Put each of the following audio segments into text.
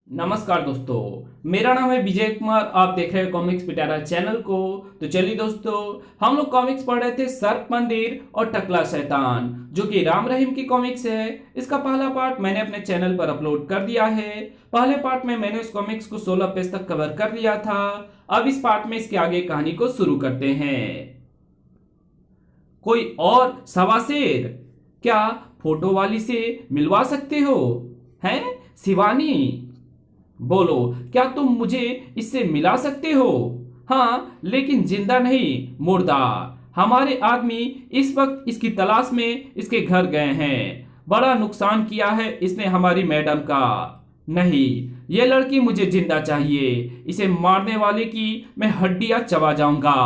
नमस्कार दोस्तों, मेरा नाम है विजय कुमार। आप देख रहे हैं कॉमिक्स पिटारा चैनल को। तो चलिए दोस्तों, हम लोग कॉमिक्स पढ़ रहे थे सर्प मंदिर और टकला शैतान, जो कि राम रहीम की कॉमिक्स है। इसका पहला पार्ट मैंने अपने चैनल पर अपलोड कर दिया है। पहले पार्ट में मैंने उस कॉमिक्स को 16 पेज तक कवर कर लिया था। अब इस पार्ट में इसके आगे कहानी को शुरू करते हैं। कोई और सवासेर, क्या फोटो वाली से मिलवा सकते हो? हैं शिवानी, बोलो, क्या तुम मुझे इससे मिला सकते हो? हाँ, लेकिन जिंदा नहीं, मुर्दा। हमारे आदमी इस वक्त इसकी तलाश में इसके घर गए हैं। बड़ा नुकसान किया है इसने हमारी मैडम का। नहीं, ये लड़की मुझे जिंदा चाहिए। इसे मारने वाले की मैं हड्डियां चबा जाऊंगा।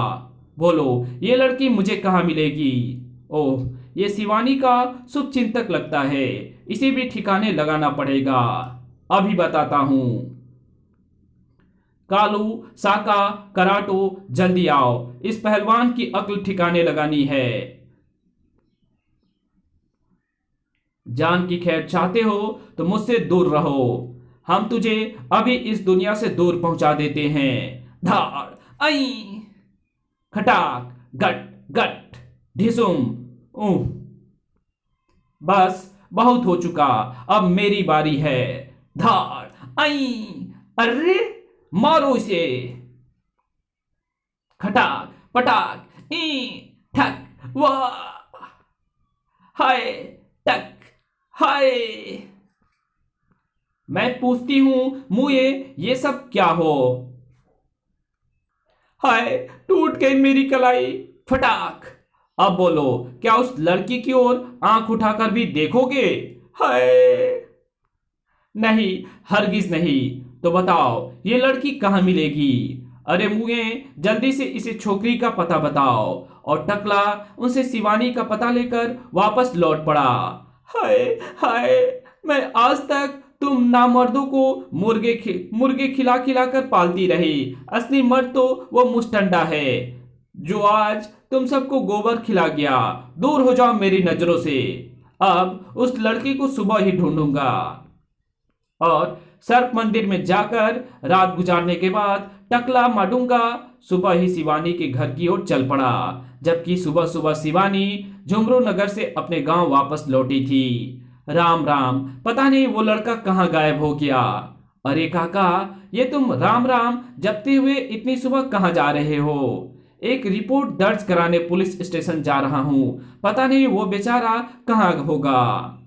बोलो, ये लड़की मुझे कहाँ मिलेगी? ओह, ये शिवानी का शुभ चिंतक लगता है। इसे भी ठिकाने लगाना पड़ेगा। अभी बताता हूं। कालू, साका, कराटो, जल्दी आओ। इस पहलवान की अक्ल ठिकाने लगानी है। जान की खैर चाहते हो तो मुझसे दूर रहो। हम तुझे अभी इस दुनिया से दूर पहुंचा देते हैं। धाड़ आई, खटाक, गट गट, ढिसुम। ऊह, बस बहुत हो चुका। अब मेरी बारी है। धाड़ आई, अरे मारो इसे। खटाक पटाक ई, ठक वाह, हाय, टक, हाय। मैं पूछती हूं मुए, ये सब क्या हो? हाय, टूट गई मेरी कलाई। फटाक। अब बोलो, क्या उस लड़की की ओर आंख उठाकर भी देखोगे? हाय, नहीं, हरगिज नहीं। तो बताओ, ये लड़की कहाँ मिलेगी? अरे मुए, जल्दी से इसे छोकरी का पता बताओ। और टकला उनसे शिवानी का पता लेकर वापस लौट पड़ा। हाय हाय, मैं आज तक तुम नामर्दों को मुर्गे खिला खिला कर पालती रही। असली मर्द तो वो मुस्टंडा है जो आज तुम सबको गोबर खिला गया। दूर हो जाओ मेरी नजरों से। अब उस लड़की को सुबह ही ढूंढूंगा। और सर्प मंदिर में जाकर रात गुजारने के बाद टकला माडूंगा सुबह ही शिवानी के घर की ओर चल पड़ा। जबकि सुबह सुबह शिवानी झुमरू नगर से अपने गांव वापस लौटी थी। राम राम, पता नहीं वो लड़का कहाँ गायब हो गया। अरे काका, ये तुम राम राम जपते हुए इतनी सुबह कहाँ जा रहे हो? एक रिपोर्ट दर्ज कराने पुलिस स्टेशन जा रहा हूं। पता नहीं वो बेचारा कहाँ होगा।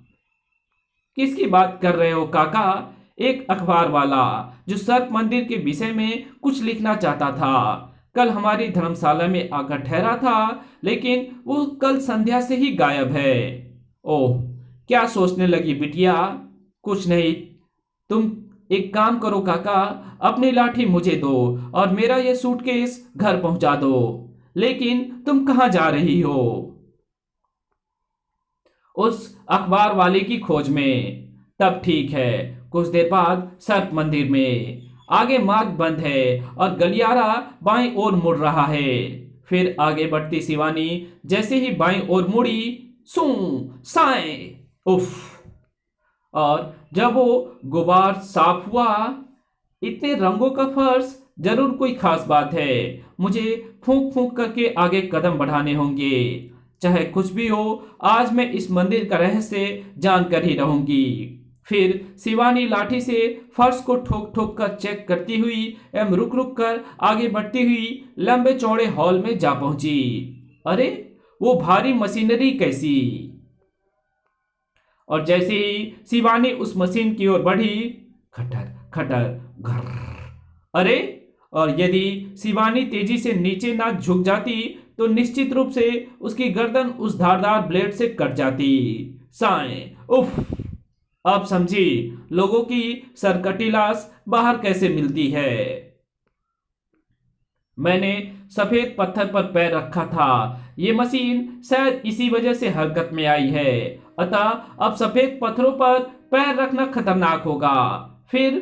किसकी बात कर रहे हो काका? एक अखबार वाला जो सर्प मंदिर के विषय में कुछ लिखना चाहता था। कल हमारी धर्मशाला में आकर ठहरा था, लेकिन वो कल संध्या से ही गायब है। ओह, क्या सोचने लगी बिटिया? कुछ नहीं। तुम एक काम करो काका, अपनी लाठी मुझे दो और मेरा ये सूटकेस घर पहुंचा दो। लेकिन तुम कहाँ जा रही हो? उस अखबार वाले की खोज में। तब ठीक है। कुछ देर बाद सर्प मंदिर में आगे मार्ग बंद है और गलियारा बाईं ओर मुड़ रहा है। फिर आगे बढ़ती शिवानी जैसे ही बाईं ओर मुड़ी, सू साए, उफ। और जब वो गुबार साफ हुआ, इतने रंगों का फर्श, जरूर कोई खास बात है। मुझे फूंक फूंक करके आगे कदम बढ़ाने होंगे। चाहे कुछ भी हो, आज मैं इस मंदिर का रहस्य जानकर ही रहूंगी। फिर शिवानी लाठी से फर्श को ठोक ठोक कर चेक करती हुई एवं रुक रुक कर आगे बढ़ती हुई लंबे चौड़े हॉल में जा पहुंची। अरे, वो भारी मशीनरी कैसी? और जैसे ही शिवानी उस मशीन की ओर बढ़ी, खटर खटर घर। अरे, और यदि शिवानी तेजी से नीचे ना झुक जाती तो निश्चित रूप से उसकी गर्दन उस धारदार ब्लेड से कट जाती। साए, उफ। अब समझी लोगों की सरकटी लाश बाहर कैसे मिलती है। मैंने सफेद पत्थर पर पैर रखा था। ये मशीन शायद इसी वजह से हरकत में आई है। अतः अब सफेद पत्थरों पर पैर रखना खतरनाक होगा। फिर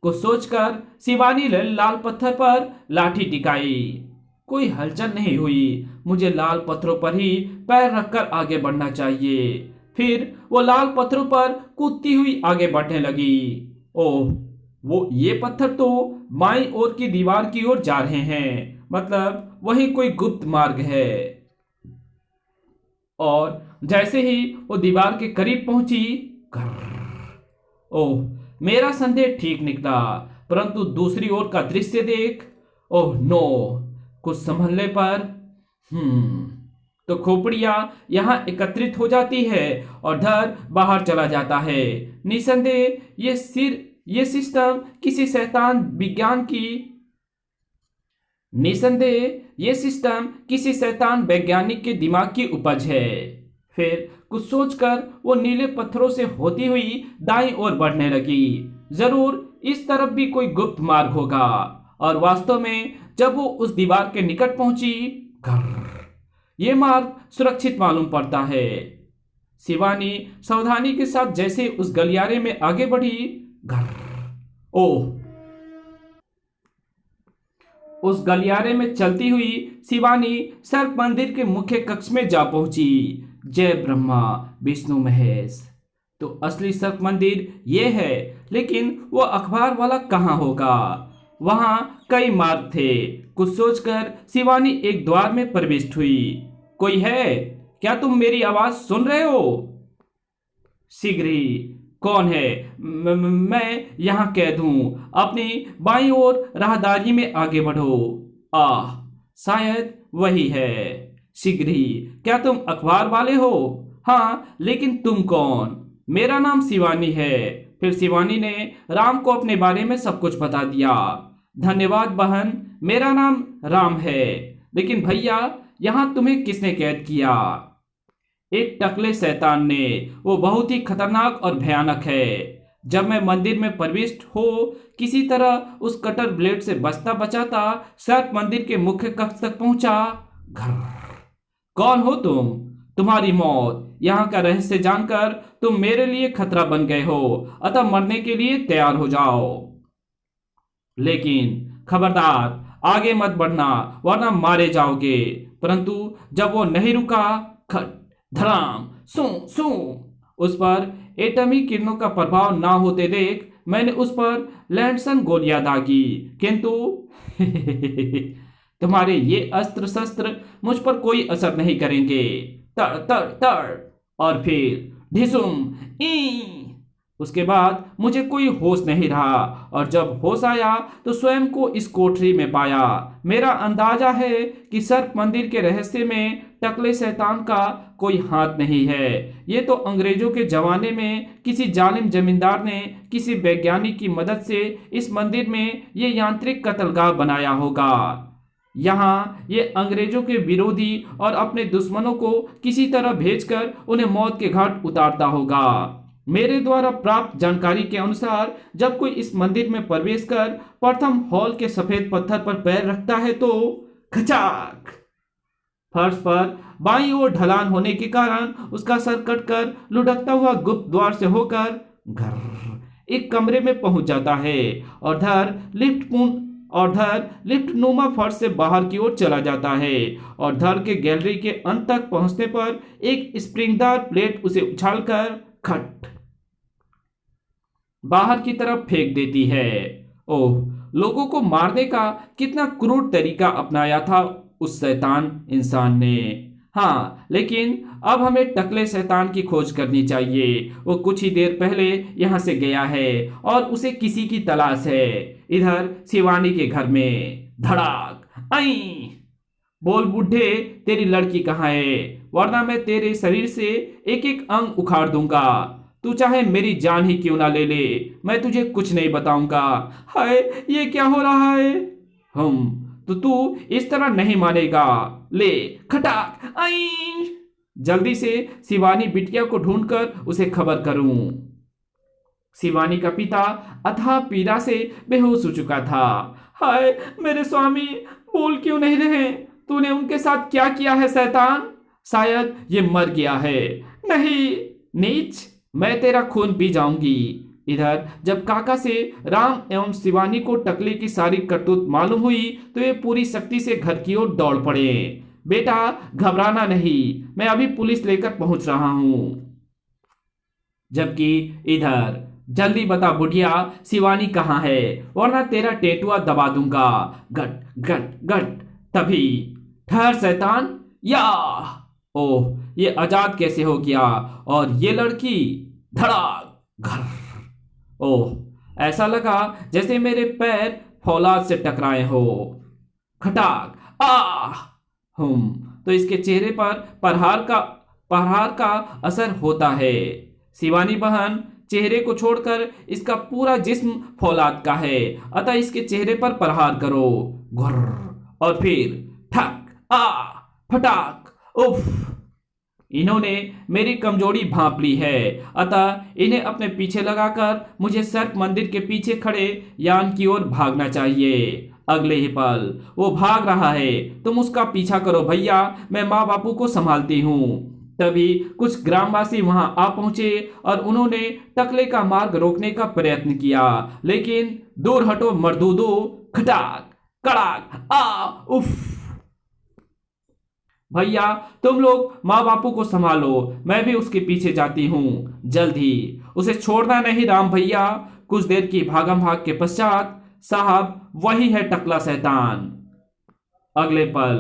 कुछ सोचकर शिवानी ने लाल पत्थर पर लाठी टिकाई। कोई हलचल नहीं हुई। मुझे लाल पत्थरों पर ही पैर रखकर आगे बढ़ना चाहिए। फिर वो लाल पत्थरों पर कूदती हुई आगे बढ़ने लगी। ओह, वो ये पत्थर तो बाईं ओर की दीवार की ओर जा रहे हैं, मतलब वही कोई गुप्त मार्ग है। और जैसे ही वो दीवार के करीब पहुंची, ओह, मेरा संदेह ठीक निकला, परंतु दूसरी ओर का दृश्य देख, ओह नो, कुछ संभलने पर तो खोपड़ियां यहां एकत्रित हो जाती है और धर बाहर चला जाता है। निसंदेह ये सिस्टम किसी शैतान विज्ञान की निसंदेह ये सिस्टम किसी शैतान वैज्ञानिक के दिमाग की उपज है। फिर कुछ सोचकर वो नीले पत्थरों से होती हुई दाईं ओर बढ़ने लगी। जरूर इस तरफ भी कोई गुप्त मार्ग होगा। और वास्तव में जब वो उस दीवार के निकट पहुंची, ये मार्ग सुरक्षित मालूम पड़ता है। शिवानी सावधानी के साथ जैसे उस गलियारे में आगे बढ़ी, ओह, उस गलियारे में चलती हुई शिवानी सर्प मंदिर के मुख्य कक्ष में जा पहुंची। जय ब्रह्मा विष्णु महेश। तो असली सर्प मंदिर ये है, लेकिन वो अखबार वाला कहाँ होगा? वहां कई मार्ग थे। कुछ सोचकर शिवानी एक द्वार में प्रविष्ट हुई। कोई है? क्या तुम मेरी आवाज सुन रहे हो? शीघ्र ही। कौन है? मैं यहाँ कैद हूं। अपनी बाईं ओर राहदारी में आगे बढ़ो। आह, शायद वही है। शीघ्र ही। क्या तुम अखबार वाले हो? हाँ, लेकिन तुम कौन? मेरा नाम शिवानी है। फिर शिवानी ने राम को अपने बारे में सब कुछ बता दिया। धन्यवाद बहन, मेरा नाम राम है। लेकिन भैया, यहाँ तुम्हें किसने कैद किया? एक टकले शैतान ने। वो बहुत ही खतरनाक और भयानक है। जब मैं मंदिर में प्रविष्ट हो किसी तरह उस कटर ब्लेड से बचता बचाता सर्प मंदिर के मुख्य कक्ष तक पहुंचा। कौन हो तुम? तुम्हारी मौत, यहाँ का रहस्य जानकर तुम मेरे लिए खतरा बन गए हो, अतः मरने के लिए तैयार हो जाओ। लेकिन खबरदार, आगे मत बढ़ना वरना मारे जाओगे। परंतु जब वो नहीं रुका, खट धड़ाम सू सू, उस पर एटमी किरणों का प्रभाव ना होते देख मैंने उस पर लैंडसन गोलियां दागी, किंतु तुम्हारे ये अस्त्र शस्त्र मुझ पर कोई असर नहीं करेंगे। तड़ तड़ तड़, और फिर ढिसुम ई। उसके बाद मुझे कोई होश नहीं रहा, और जब होश आया तो स्वयं को इस कोठरी में पाया। मेरा अंदाजा है कि सर्प मंदिर के रहस्य में टकले शैतान का कोई हाथ नहीं है। ये तो अंग्रेजों के जमाने में किसी जालिम जमींदार ने किसी वैज्ञानिक की मदद से इस मंदिर में ये यांत्रिक कत्लगाह बनाया होगा। यहाँ ये अंग्रेजों के विरोधी और अपने दुश्मनों को किसी तरह भेजकर उन्हें मौत के घाट उतारता होगा। मेरे द्वारा प्राप्त जानकारी के अनुसार जब कोई इस मंदिर में प्रवेश कर प्रथम हॉल के सफेद पत्थर पर पैर रखता है तो खचाक, फर्श पर बाईं ओर ढलान होने के कारण उसका सर कटकर लुढ़कता हुआ गुप्त द्वार से होकर घर एक कमरे में पहुंच जाता है, और धर लिफ्ट नुमा फर्श से बाहर की ओर चला जाता है, और धर के गैलरी के अंत तक पहुंचने पर एक स्प्रिंगदार प्लेट उसे उछालकर खट बाहर की तरफ फेंक देती है। ओह, लोगों को मारने का कितना क्रूर तरीका अपनाया था उस शैतान इंसान ने। हाँ, लेकिन अब हमें टकले शैतान की खोज करनी चाहिए। वो कुछ ही देर पहले यहाँ से गया है और उसे किसी की तलाश है। इधर शिवानी के घर में धड़ाक आई। बोल बुढ़े, तेरी लड़की कहाँ है? वरना मैं तेरे शरीर से एक एक अंग उखाड़ दूंगा। तू चाहे मेरी जान ही क्यों ना ले ले, मैं तुझे कुछ नहीं बताऊंगा। हाय, ये क्या हो रहा है? तो तू इस तरह नहीं मानेगा। ले खटाक आई। जल्दी से शिवानी बिटिया को ढूंढकर उसे खबर करूं। शिवानी का पिता अथाह पीड़ा से बेहोश हो चुका था। हाय मेरे स्वामी, बोल क्यों नहीं रहे? तूने उनके साथ क्या किया है शैतान? शायद ये मर गया है। नहीं नीच, मैं तेरा खून पी जाऊंगी। इधर जब काका से राम एवं शिवानी को टकले की सारी करतूत मालूम हुई तो ये पूरी शक्ति से घर की ओर दौड़ पड़े। बेटा घबराना नहीं, मैं अभी पुलिस लेकर पहुंच रहा हूं। जबकि इधर जल्दी बता बुढ़िया, शिवानी कहाँ है, वरना तेरा टेटुआ दबा दूंगा। गट गट गट। तभी, ठहर शैतान, या ओह, ये आजाद कैसे हो गया? और ये लड़की, धड़ाक घर। ओह, ऐसा लगा जैसे मेरे पैर फौलाद से टकराए हो। खटाक, आ तो इसके चेहरे पर प्रहार का असर होता है। शिवानी बहन, चेहरे को छोड़कर इसका पूरा जिस्म फौलाद का है, अतः इसके चेहरे पर प्रहार करो। घुर्र, और फिर ठक, आ फटाक। उफ, इन्होंने मेरी कमजोरी भांप ली है, अतः इन्हें अपने पीछे लगाकर मुझे सर्प मंदिर के पीछे खड़े यान की ओर भागना चाहिए। अगले ही पल वो भाग रहा है। तुम उसका पीछा करो भैया, मैं माँ बापू को संभालती हूँ। तभी कुछ ग्रामवासी वहां आ पहुंचे और उन्होंने टकले का मार्ग रोकने का प्रयत्न किया, लेकिन दूर हटो मर्दूदो। खटाक, कड़ाक, आ उफ। भैया, तुम लोग माँ बापू को संभालो, मैं भी उसके पीछे जाती हूँ। जल्द ही, उसे छोड़ना नहीं राम भैया। कुछ देर की भागम भाग के पश्चात, साहब, वही है टकला शैतान। अगले पल,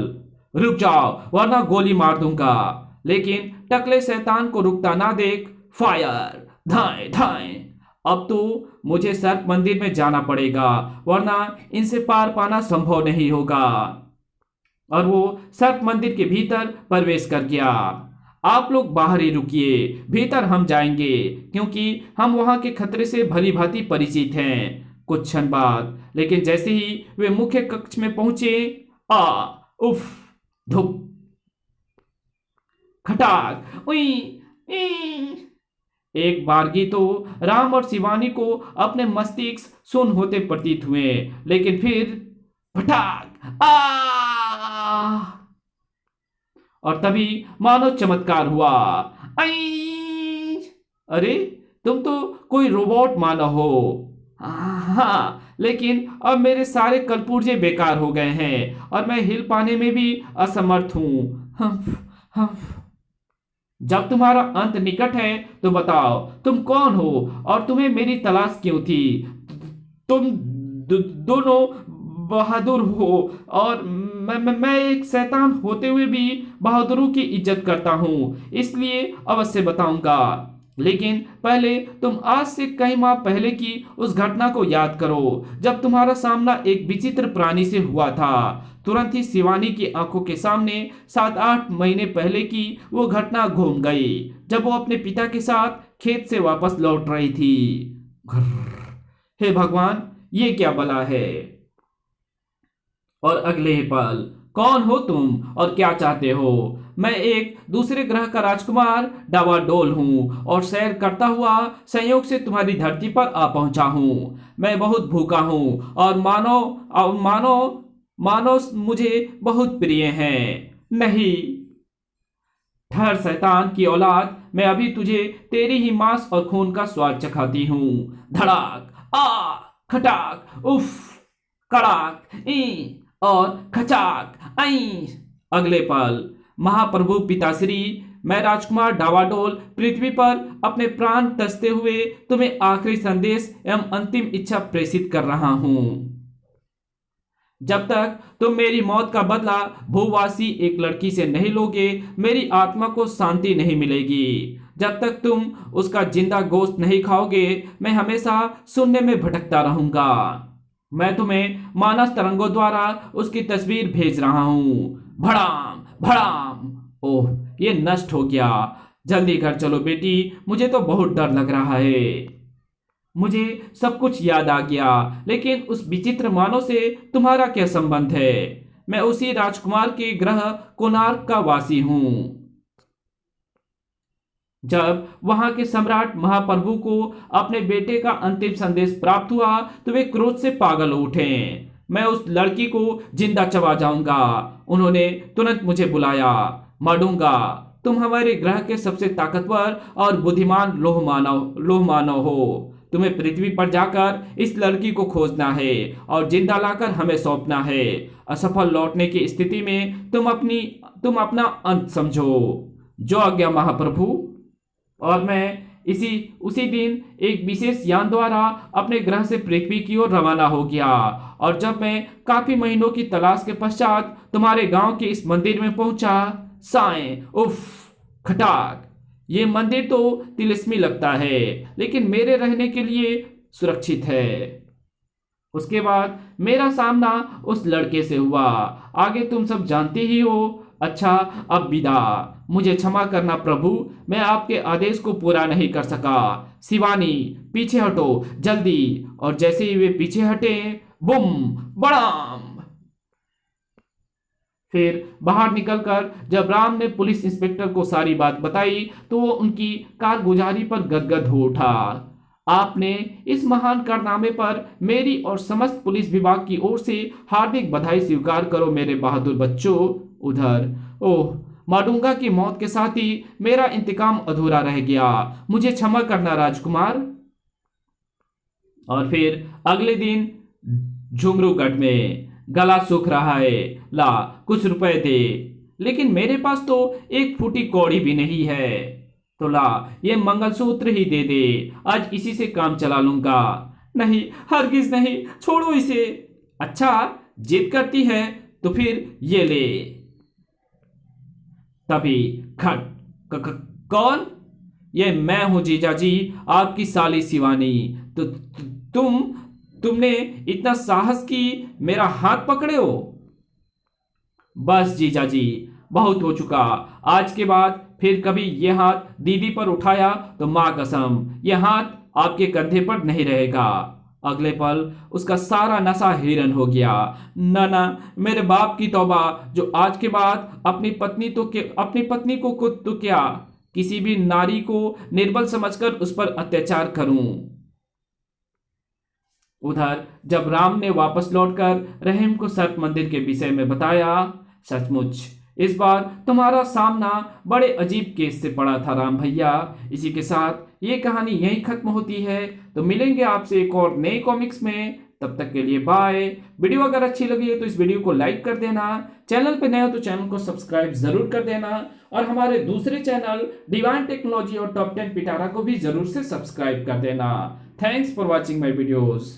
रुक जाओ वरना गोली मार दूंगा। लेकिन टकले शैतान को रुकता ना देख, फायर, धाए धाए। अब तो मुझे सर्प मंदिर में जाना पड़ेगा, वरना इनसे पार पाना संभव नहीं होगा। और वो सर्प मंदिर के भीतर प्रवेश कर गया। आप लोग बाहर ही रुकिए, भीतर हम जाएंगे, क्योंकि हम वहां के खतरे से भली भांति परिचित हैं। कुछ क्षण बाद, लेकिन जैसे ही वे मुख्य कक्ष में पहुंचे, आ उफ, धुप, खटाक, उई, ई। एक बारगी तो राम और शिवानी को अपने मस्तिष्क सुन्न होते प्रतीत हुए, लेकिन फिर फटाक, आ और तभी मानो चमत्कार हुआ। आई, अरे तुम तो कोई रोबोट मानो हो। हाँ, लेकिन अब मेरे सारे कलपुर्जे बेकार हो गए हैं और मैं हिल पाने में भी असमर्थ हूं। जब तुम्हारा अंत निकट है तो बताओ तुम कौन हो और तुम्हें मेरी तलाश क्यों थी। तुम दोनों बहादुर हो और मैं एक शैतान होते हुए भी बहादुरों की इज्जत करता हूं, इसलिए अवश्य बताऊंगा। लेकिन पहले तुम आज से कई माह पहले की उस घटना को याद करो, जब तुम्हारा सामना एक विचित्र प्राणी से हुआ था। तुरंत ही शिवानी की आंखों के सामने 7-8 महीने पहले की वो घटना घूम गई, जब वो अपने पिता के साथ खेत से वापस लौट रही थी। हे भगवान, ये क्या बला है। और अगले ही पल, कौन हो तुम और क्या चाहते हो? मैं एक दूसरे ग्रह का राजकुमार डावाडोल हूँ और सैर करता हुआ संयोग से तुम्हारी धरती पर आ पहुंचा हूँ। मैं बहुत भूखा हूँ और मानो मुझे बहुत प्रिय हैं। नहीं, ठहर शैतान की औलाद, मैं अभी तुझे तेरी ही मांस और खून का स्वाद चखाती हूँ। धड़ाक, आ खटाक, उफ, कड़ाक, ई और खचाक, आई। अगले पल, महाप्रभु पिताश्री, मैं राजकुमार डावाडोल पृथ्वी पर अपने प्राण तसते हुए तुम्हें आखिरी संदेश एवं अंतिम इच्छा प्रेषित कर रहा हूं। जब तक तुम मेरी मौत का बदला भूवासी एक लड़की से नहीं लोगे, मेरी आत्मा को शांति नहीं मिलेगी। जब तक तुम उसका जिंदा गोश्त नहीं खाओगे, मैं हमेशा शून्य में भटकता रहूंगा। मैं तुम्हें मानस तरंगों द्वारा उसकी तस्वीर भेज रहा हूं। भड़ाम भड़ाम। ओह, ये नष्ट हो गया। जल्दी घर चलो बेटी, मुझे तो बहुत डर लग रहा है। मुझे सब कुछ याद आ गया, लेकिन उस विचित्र मानव से तुम्हारा क्या संबंध है? मैं उसी राजकुमार के ग्रह कोणार्क का वासी हूं। जब वहां के सम्राट महाप्रभु को अपने बेटे का अंतिम संदेश प्राप्त हुआ तो वे क्रोध से पागल उठे। मैं उस लड़की को जिंदा चबा जाऊंगा। उन्होंने तुरंत मुझे बुलाया। मरूंगा। तुम हमारे ग्रह के सबसे ताकतवर और बुद्धिमान लोह मानव हो। तुम्हें पृथ्वी पर जाकर इस लड़की को खोजना है और जिंदा लाकर हमें सौंपना है। असफल लौटने की स्थिति में तुम अपना अंत समझो। जो आज्ञा महाप्रभु। और मैं इसी उसी दिन एक विशेष यान द्वारा अपने ग्रह से पृथ्वी की ओर रवाना हो गया। और जब मैं काफी महीनों की तलाश के पश्चात तुम्हारे गांव के इस मंदिर में पहुंचा, साएं उफ खटाक, ये मंदिर तो तिलिस्मी लगता है, लेकिन मेरे रहने के लिए सुरक्षित है। उसके बाद मेरा सामना उस लड़के से हुआ, आगे तुम सब जानते ही हो। अच्छा, अब विदा, मुझे क्षमा करना प्रभु, मैं आपके आदेश को पूरा नहीं कर सका। शिवानी पीछे हटो जल्दी। और जैसे ही वे पीछे हटे, बुम बड़ाम। फिर बाहर निकलकर जब राम ने पुलिस इंस्पेक्टर को सारी बात बताई तो वो उनकी कारगुजारी पर गदगद हो उठा। आपने इस महान कारनामे पर मेरी और समस्त पुलिस विभाग की ओर से हार्दिक बधाई स्वीकार करो मेरे बहादुर बच्चों। उधर ओह, माडूंगा की मौत के साथ ही मेरा इंतकाम अधूरा रह गया, मुझे क्षमा करना राजकुमार। और फिर अगले दिन झुमरूगढ़ में गला सूख रहा है, ला कुछ रुपए दे। लेकिन मेरे पास तो एक फूटी कौड़ी भी नहीं है। तो ला ये मंगलसूत्र ही दे दे, आज इसी से काम चला लूंगा। नहीं, हरगिज नहीं, छोड़ो इसे। अच्छा, जिद करती है तो फिर ये ले। तभी खट कौन? ये मैं हूं जीजा जी, आपकी साली शिवानी। तो तुमने इतना साहस की मेरा हाथ पकड़े हो? बस जीजा जी, बहुत हो चुका। आज के बाद फिर कभी ये हाथ दीदी पर उठाया तो मां कसम ये हाथ आपके कंधे पर नहीं रहेगा। अगले पल उसका सारा नशा हिरन हो गया। ना, मेरे बाप की तौबा, जो आज के बाद अपनी पत्नी को खुद तो क्या, किसी भी नारी को निर्बल समझकर उस पर अत्याचार करूं। उधर जब राम ने वापस लौटकर रहीम को सर्प मंदिर के विषय में बताया, सचमुच इस बार तुम्हारा सामना बड़े अजीब केस से पड़ा था राम भैया। इसी के साथ ये कहानी यहीं खत्म होती है। तो मिलेंगे आपसे एक और नए कॉमिक्स में, तब तक के लिए बाय। वीडियो अगर अच्छी लगी है तो इस वीडियो को लाइक कर देना, चैनल पे नए हो तो चैनल को सब्सक्राइब जरूर कर देना, और हमारे दूसरे चैनल डिवाइन टेक्नोलॉजी और टॉप 10 पिटारा को भी जरूर से सब्सक्राइब कर देना। Thanks for watching my videos.